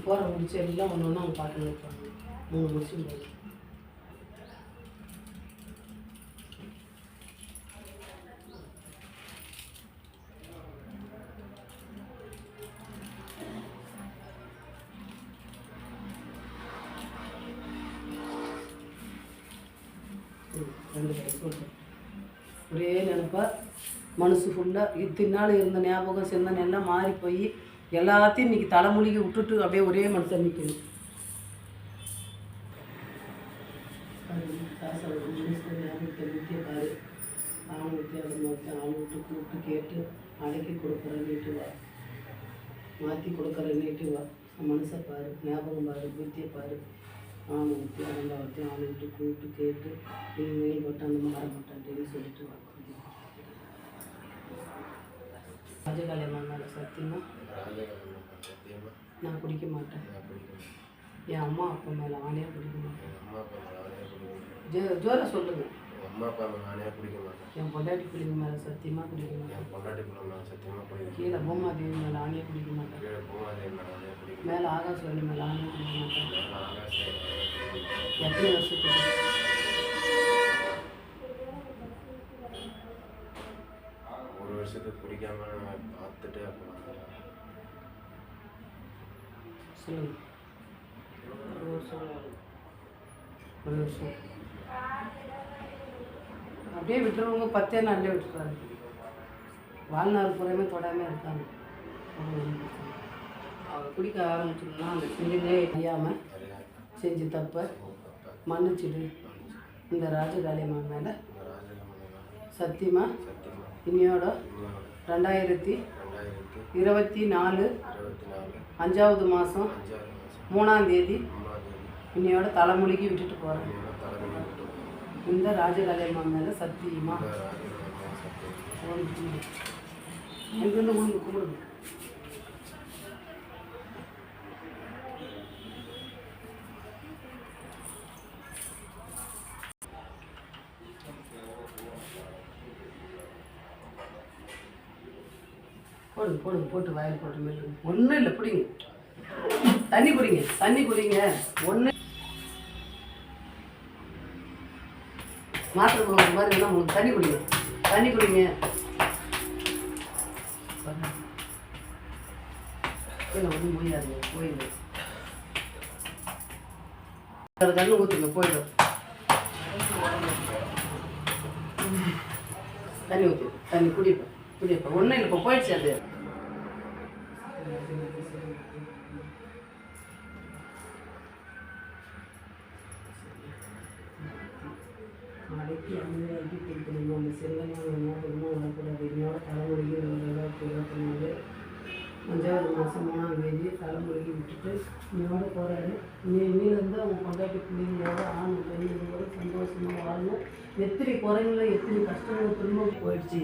போகிற முடிச்சு எல்லாம் ஒன்று ஒன்று அவங்க பார்த்து வைப்பாங்க. 3 முடிச்சு போய் ஒரே நினைப்பா மனசு ஃபுல்லாக இத்தனை நாள் இருந்த ஞாபகம் சிந்தனை எல்லாம் மாறி போய் எல்லாத்தையும் இன்றைக்கி தலைமொழிக்கு விட்டுட்டு அப்படியே ஒரே மனசை நிற்கணும். பாரு ஆண் வித்தியாசம் ஆள் விட்டு கூப்பிட்டு கேட்டு அடக்கி கொடுக்குற நீட்டு வா, மாற்றி கொடுக்குற நீட்டு வா, மனசை பாரு, ஞாபகம் பாரு, புத்தியை பாரு. ஆண் ஊற்றி ரெண்டாவத்தையும் ஆள் விட்டு கூப்பிட்டு கேட்டு இனிமேல் போட்டு அந்த மாற மாட்டேன்னு சொல்லிட்டு வா. ராஜகாலியம்மா மேலே சத்தியமாக நான் குடிக்க மாட்டேன். என் அம்மா அப்பா மேலே ஆணையாக குடிக்க மாட்டேன். ஜோர சொல்லுங்க. அம்மா அப்பா நானே குடிக்க மாட்டேன். என் பொண்டாட்டி பிள்ளைங்க மேலே சத்தியமாக குடிக்க மாட்டேன். பொண்டாட்டி பிள்ளை மேலே சத்தியமாக குடிக்க கீழே பூமாதேவி மேலே ஆணையாக குடிக்க மாட்டேன். கீழே பூமாதேவி மேலே குடிக்க மேலே ஆகாஷ்வாணி மேலே ஆணையாக குடிக்க மாட்டேன். ஆகாஷ் எத்தனை வருஷத்துக்கு? ஒரு வருஷத்துக்கு குடிக்காம பார்த்துட்டு அப்புறம் சொல்லுங்க. ஒரு வருஷம் அப்படியே விட்டுருவங்க. 10 நாள்லேயே விட்டுறாங்க. வாழ்நாள் பூராமே தொடாமல் இருக்காங்க. அவங்க குடிக்க ஆரம்பிச்சோம்னா அந்த செஞ்சதே அறியாமல் செஞ்சு தப்ப மன்னிச்சிடு. இந்த ராஜகாளியம்மா மேலே சத்தியமாக இன்னையோட 2024 5வது மாதம் 3ஆம் தேதி இன்னையோட தலைமொழிக்கு விட்டுட்டு போகிறேன். இந்த ராஜகாளியம்மா மேலே சத்தியமாக எங்கேருந்து உழுந்து கும்பிடுங்க. போடுங்க போடுங்க, போட்டு வாயில் போட்டு மெல்லுங்க. ஒன்றும் இல்லை, பிடிங்க. தண்ணி குடிங்க, தண்ணி குடிங்க. ஒன்று மாத்திரை போடுற மாதிரி வேணா உங்களுக்கு தண்ணி குடிங்க, தண்ணி குடிங்க. கீழே ஒன்றும் முடியாதுங்க, போயிடுங்க. தண்ணி ஊற்றுங்க, போயிடும். தண்ணி ஊற்று, தண்ணி குடிப்பேன் குடிப்பேன். ஒன்றும் இல்லை, இப்போ போயிடுச்சு அது. நாளைக்கு அம்மையாக்கி கொடுக்கணும். அந்த செல்வமாக ஞாபகமாக வரக்கூடாது. என்னோட தலைமுறைக்கு 2024 5வது மாதம் 3ஆம் தேதி தலைமுறைக்கு விட்டுட்டு என்னோட போகிறாரு. இன்னிலேருந்து அவங்க கொண்டாட்டி பிள்ளைங்களோட ஆண் பெண்களோட சந்தோஷமாக வாழணும். எத்தனை குறைங்கள எத்தனை கஷ்டங்கள் திரும்ப போயிடுச்சு.